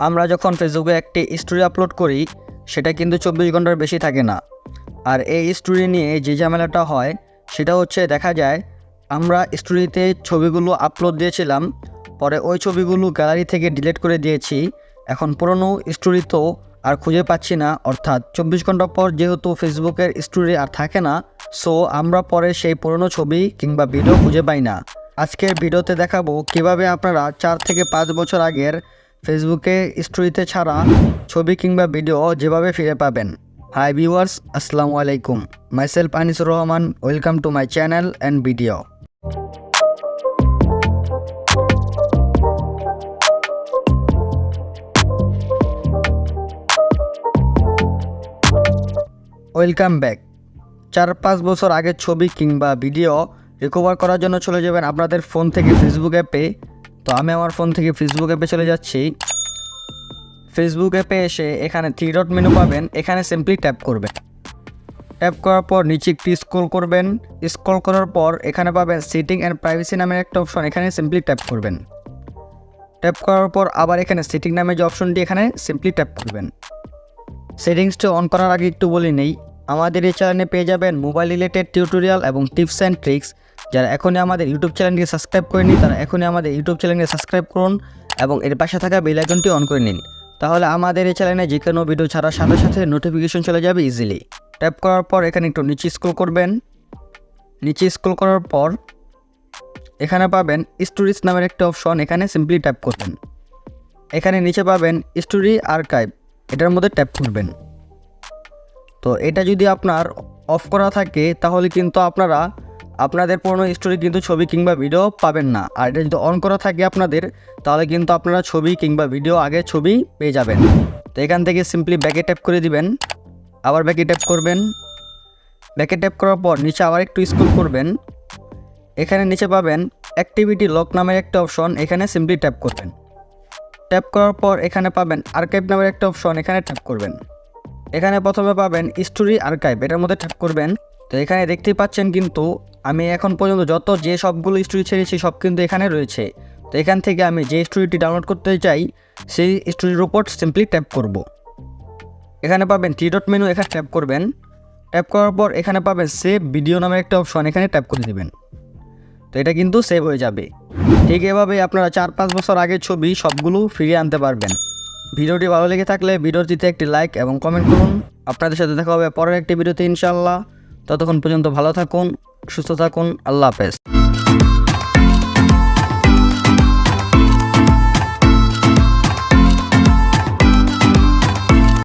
আমরা যখন ফেসবুকে একটি স্টোরি আপলোড করি সেটা কিন্তু 24 ঘন্টার বেশি থাকে না। আর এই স্টোরি নিয়ে যে ঝামেলাটা হয় সেটা হচ্ছে দেখা যায় আমরা স্টোরিতে ছবিগুলো আপলোড দিয়েছিলাম, পরে ওই ছবিগুলো গ্যালারি থেকে ডিলিট করে দিয়েছি। এখন পুরনো স্টোরি তো আর খুঁজে পাচ্ছি না, অর্থাৎ 24 ঘন্টা পর যেহেতু ফেসবুকের স্টোরি আর থাকে না, সো আমরা পরে সেই পুরনো ছবি কিংবা ভিডিও খুঁজে পাই না। আজকের ভিডিওতে দেখাবো কিভাবে আপনারা 4 থেকে 5 বছর আগের ফেসবুকে স্টোরিতে ছাড়া ছবি কিংবা ভিডিও যেভাবে ফিরে পাবেন। হাই ভিউয়ার্স, আসসালামু আলাইকুম। Myself Anis Rahman, welcome to my channel and video. Welcome back. 4-5 বছর আগের ছবি কিংবা ভিডিও রিকভার করার জন্য চলে যাবেন আপনাদের ফোন থেকে ফেসবুক অ্যাপে। তো আমি আমার ফোন থেকে ফেসবুক অ্যাপে চলে যাচ্ছি। ফেসবুক অ্যাপে এসে এখানে 3 ডট মেনু পাবেন, এখানে সিম্পলি ট্যাপ করবেন। ট্যাপ করার পর নিচে একটু স্ক্রল করবেন। স্ক্রল করার পর এখানে পাবেন সেটিং অ্যান্ড প্রাইভেসি নামের একটা অপশন, এখানে সিম্পলি ট্যাপ করবেন। ট্যাপ করার পর আবার এখানে সেটিং নামে যে অপশনটি, এখানে সিম্পলি ট্যাপ করবেন। সেটিংসটা অন করার আগে একটু বলে নেই, আমাদের এই চ্যানেলে পেয়ে যাবেন মোবাইল রিলেটেড টিউটোরিয়াল এবং টিপস অ্যান্ড ট্রিক্স। যারা এখনই আমাদের ইউটিউব চ্যানেলটিকে সাবস্ক্রাইব করেনি তারা এখনই আমাদের ইউটিউব চ্যানেলকে সাবস্ক্রাইব করুন এবং এর পাশে থাকা বেল আইকনটি অন করে নিন। তাহলে আমাদের এই চ্যানেলে যে কোনো ভিডিও ছাড়ার সাথে সাথে নোটিফিকেশন চলে যাবে ইজিলি। ট্যাপ করার পর এখানে একটু নিচে স্ক্রল করবেন। নিচে স্ক্রল করার পর এখানে পাবেন স্টোরিজ নামের একটা অপশন, এখানে সিম্পলি ট্যাপ করবেন। এখানে নিচে পাবেন স্টোরি আর্কাইভ, এটার মধ্যে ট্যাপ করবেন। তো এটা যদি আপনার অফ করা থাকে তাহলে কিন্তু আপনারা আপনাদের পুরনো স্টোরি কিন্তু ছবি কিংবা ভিডিও পাবেন না। আর এটা যদি অন করা থাকে আপনাদের, তাহলে কিন্তু আপনারা ছবি কিংবা ভিডিও আগে ছবি পেয়ে যাবেন। তো এখান থেকে সিম্পলি ব্যাকে ট্যাপ করে দিবেন, আবার ব্যাকে ট্যাপ করবেন। ব্যাকে ট্যাপ করার পর নিচে আবার একটু স্ক্রল করবেন। এখানে নিচে পাবেন অ্যাক্টিভিটি লক নামের একটা অপশন, এখানে সিম্পলি ট্যাপ করবেন। ট্যাপ করার পর এখানে পাবেন আর্কাইভ নামের একটা অপশন, এখানে ট্যাপ করবেন। এখানে প্রথমে পাবেন স্টোরি আর্কাইভ, এটার মধ্যে ট্যাপ করবেন। তো এখানে দেখতেই পাচ্ছেন কিন্তু আমি এখন পর্যন্ত যত যে সবগুলো স্টোরি ছেড়েছি সব কিন্তু এখানে রয়েছে। তো এখান থেকে আমি যে স্টোরিটি ডাউনলোড করতে চাই সেই স্টোরির উপর সিম্পলি ট্যাপ করব। এখানে পাবেন 3 ডট মেনু, এখানে ট্যাপ করবেন। ট্যাপ করার পর এখানে পাবেন সেভ ভিডিও নামের একটা অপশন, এখানে ট্যাপ করে দেবেন। তো এটা কিন্তু সেভ হয়ে যাবে। ঠিক এভাবে আপনারা 4-5 বছর আগের ছবি সবগুলো ফিরিয়ে আনতে পারবেন। ভিডিওটি ভালো লেগে থাকলে ভিডিওটিতে একটি লাইক এবং কমেন্ট করুন। আপনাদের সাথে দেখা হবে পরের একটি ভিডিওতে ইনশাআল্লাহ। ততক্ষণ পর্যন্ত ভালো থাকুন, সুস্থ থাকুন। আল্লাহ হাফেজ।